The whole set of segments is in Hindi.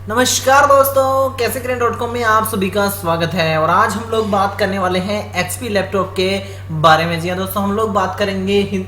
नमस्कार दोस्तों, कैसे करें .com में आप सभी का स्वागत है। और आज हम लोग बात करने वाले हैं HP लैपटॉप के बारे में। जी हाँ दोस्तों, हम लोग बात करेंगे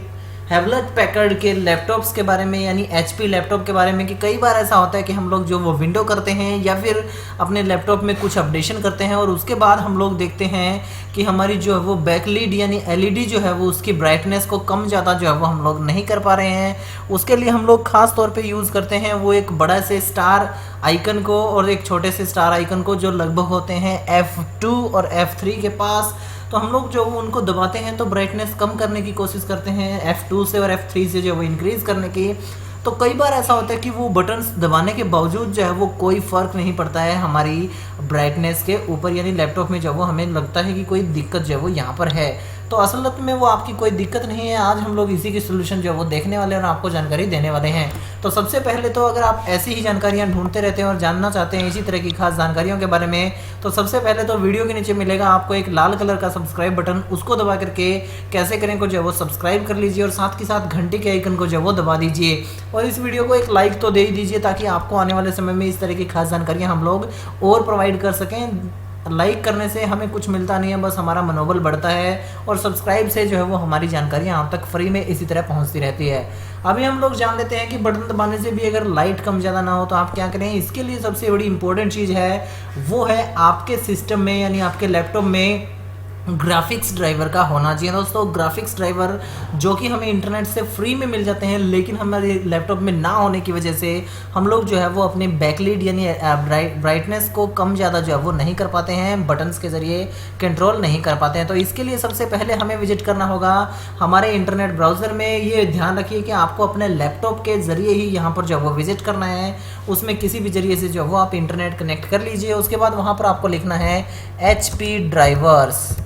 हेवलेट पैकर्ड के लैपटॉप्स के बारे में, यानी HP लैपटॉप के बारे में। कि कई बार ऐसा होता है कि हम लोग जो वो विंडो करते हैं या फिर अपने लैपटॉप में कुछ अपडेशन करते हैं और उसके बाद हम लोग देखते हैं कि हमारी जो है वो बैकलीड यानी LED जो है वो उसकी ब्राइटनेस को कम ज़्यादा जो है वो हम लोग नहीं कर पा रहे हैं। उसके लिए हम लोग खास तौर पे यूज़ करते हैं वो एक बड़ा से स्टार आइकन को और एक छोटे से स्टार आइकन को, जो लगभग होते हैं F2 और F3 के पास। तो हम लोग जो उनको दबाते हैं तो ब्राइटनेस कम करने की कोशिश करते हैं, F2 से और F3 से जो वो इंक्रीज़ करने की। तो कई बार ऐसा होता है कि वो बटन्स दबाने के बावजूद जो है वो कोई फ़र्क नहीं पड़ता है हमारी ब्राइटनेस के ऊपर, यानी लैपटॉप में जो वो हमें लगता है कि कोई दिक्कत जो है वो यहाँ पर है। तो असल में वो आपकी कोई दिक्कत नहीं है। आज हम लोग इसी की सोल्यूशन जो है वो देखने वाले हैं और आपको जानकारी देने वाले हैं। तो सबसे पहले तो अगर आप ऐसी ही जानकारियाँ ढूंढते रहते हैं और जानना चाहते हैं इसी तरह की खास जानकारियों के बारे में, तो सबसे पहले तो वीडियो के नीचे मिलेगा आपको एक लाल कलर का सब्सक्राइब बटन, उसको दबा करके कैसे करें को जो है वो सब्सक्राइब कर लीजिए और साथ के साथ घंटे के आइकन को जो है वो दबा दीजिए और इस वीडियो को एक लाइक तो दे ही दीजिए, ताकि आपको आने वाले समय में इस तरह की खास जानकारियाँ हम लोग और प्रोवाइड कर सकें। लाइक करने से हमें कुछ मिलता नहीं है, बस हमारा मनोबल बढ़ता है और सब्सक्राइब से जो है वो हमारी जानकारियाँ आप तक फ्री में इसी तरह पहुंचती रहती है। अभी हम लोग जान लेते हैं कि बटन दबाने से भी अगर लाइट कम ज़्यादा ना हो तो आप क्या करें। इसके लिए सबसे बड़ी इंपॉर्टेंट चीज़ है वो है आपके सिस्टम में यानी आपके लैपटॉप में ग्राफिक्स ड्राइवर का होना चाहिए दोस्तों। ग्राफिक्स ड्राइवर जो कि हमें इंटरनेट से फ्री में मिल जाते हैं, लेकिन हमारे लैपटॉप में ना होने की वजह से हम लोग जो है वो अपने बैकलीड यानी ब्राइटनेस को कम ज़्यादा जो है वो नहीं कर पाते हैं, बटन्स के ज़रिए कंट्रोल नहीं कर पाते हैं। तो इसके लिए सबसे पहले हमें विजिट करना होगा हमारे इंटरनेट ब्राउज़र में। ये ध्यान रखिए कि आपको अपने लैपटॉप के ज़रिए ही यहाँ पर जो है वो विजिट करना है। उसमें किसी भी ज़रिए से जो है वो आप इंटरनेट कनेक्ट कर लीजिए। उसके बाद वहाँ पर आपको लिखना है HP ड्राइवर्स।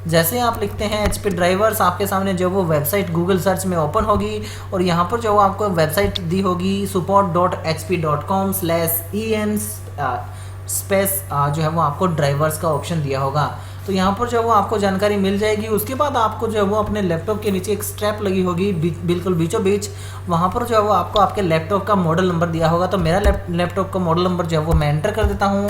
जैसे आप लिखते हैं HP ड्राइवर्स, आपके सामने जो वो वेबसाइट गूगल सर्च में ओपन होगी और यहाँ पर जो आपको वेबसाइट दी होगी support.hp.com/en स्पेस जो है वो आपको ड्राइवर्स का ऑप्शन दिया होगा। तो यहाँ पर जो वो आपको जानकारी मिल जाएगी। उसके बाद आपको जो है वो अपने लैपटॉप के नीचे एक स्ट्रैप लगी होगी बिल्कुल बीचों बीच, वहाँ पर जो है वो आपको आपके लैपटॉप का मॉडल नंबर दिया होगा। तो मेरा लैपटॉप का मॉडल नंबर जो है वो मैं एंटर कर देता हूँ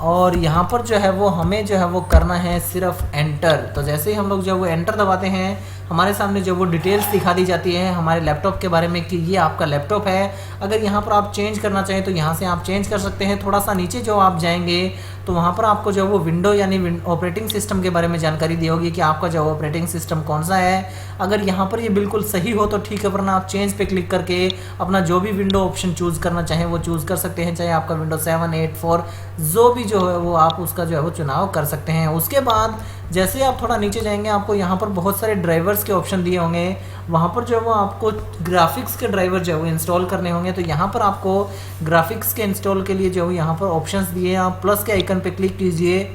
और यहाँ पर जो है वो हमें जो है वो करना है सिर्फ एंटर। तो जैसे ही हम लोग जो है वो एंटर दबाते हैं, हमारे सामने जो वो डिटेल्स दिखा दी जाती है हमारे लैपटॉप के बारे में कि ये आपका लैपटॉप है। अगर यहाँ पर आप चेंज करना चाहें तो यहाँ से आप चेंज कर सकते हैं। थोड़ा सा नीचे जो आप जाएंगे तो वहाँ पर आपको जो वो विंडो यानी ऑपरेटिंग सिस्टम के बारे में जानकारी दी होगी कि आपका जो ऑपरेटिंग सिस्टम कौन सा है। अगर यहाँ पर ये बिल्कुल सही हो तो ठीक है, वरना आप चेंज पे क्लिक करके अपना जो भी विंडो ऑप्शन चूज़ करना चाहें वो चूज़ कर सकते हैं, चाहे आपका विंडो 7, 8, 4 जो भी जो है वो आप उसका जो है वो चुनाव कर सकते हैं। उसके बाद जैसे आप थोड़ा नीचे जाएंगे आपको यहाँ पर बहुत सारे ड्राइवर्स के ऑप्शन दिए होंगे। वहाँ पर जो है वो आपको ग्राफिक्स के ड्राइवर जो है वो इंस्टॉल करने होंगे। तो यहाँ पर आपको ग्राफिक्स के इंस्टॉल के लिए जो है यहाँ पर ऑप्शंस दिए हैं, आप प्लस के आइकन पे क्लिक कीजिए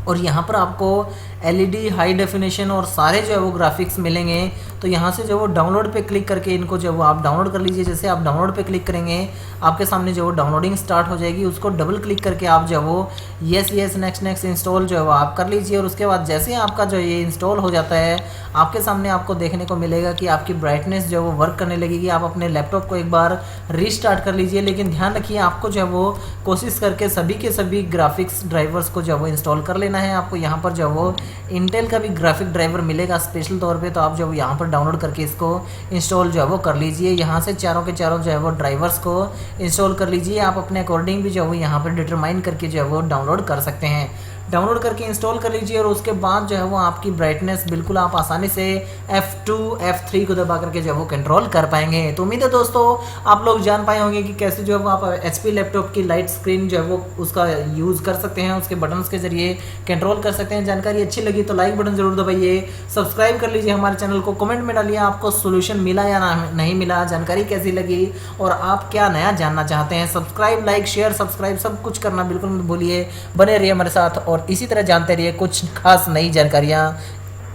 और यहाँ पर आपको LED हाई डेफिनेशन और सारे जो है वो ग्राफिक्स मिलेंगे। तो यहाँ से जो वो डाउनलोड पे क्लिक करके इनको जो वो आप डाउनलोड कर लीजिए। जैसे आप डाउनलोड पे क्लिक करेंगे आपके सामने जो वो डाउनलोडिंग स्टार्ट हो जाएगी, उसको डबल क्लिक करके आप जो वो येस नेक्स्ट इंस्टॉल जो है वो आप कर लीजिए। और उसके बाद जैसे ही आपका जो ये इंस्टॉल हो जाता है, आपके सामने आपको देखने को मिलेगा कि आपकी ब्राइटनेस जो वो वर्क करने लगेगी। आप अपने लैपटॉप को एक बार रीस्टार्ट कर लीजिए, लेकिन ध्यान रखिए आपको जो है वो कोशिश करके सभी के सभी ग्राफिक्स ड्राइवर्स को जो है वो इंस्टॉल कर लेना है। आपको यहाँ पर जो वो इंटेल का भी ग्राफिक ड्राइवर मिलेगा स्पेशल तौर पे, तो आप जो यहाँ पर डाउनलोड करके इसको इंस्टॉल जो है वो कर लीजिए। यहाँ से चारों के चारों जो है वो ड्राइवर्स को इंस्टॉल कर लीजिए। आप अपने अकॉर्डिंग भी जो है वो यहाँ पर डिटरमाइन करके जो है वो डाउनलोड कर सकते हैं। डाउनलोड करके इंस्टॉल कर लीजिए और उसके बाद जो है वो आपकी ब्राइटनेस बिल्कुल आप आसानी से F2, F3 को दबा करके जो है वो कंट्रोल कर पाएंगे। तो उम्मीद है दोस्तों आप लोग जान पाए होंगे कि कैसे जो है वो आप HP लैपटॉप की लाइट स्क्रीन जो है वो उसका यूज़ कर सकते हैं, उसके बटन्स के जरिए कंट्रोल कर सकते हैं। जानकारी अच्छी लगी तो लाइक बटन जरूर दबाइए, सब्सक्राइब कर लीजिए हमारे चैनल को, कमेंट में डालिए आपको सोल्यूशन मिला या नहीं मिला, जानकारी कैसी लगी और आप क्या नया जानना चाहते हैं। सब्सक्राइब, लाइक, शेयर, सब्सक्राइब सब कुछ करना बिल्कुल मत भूलिए। बने रहिए हमारे साथ और इसी तरह जानते रहिए कुछ खास नई जानकारियाँ।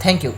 Thank you.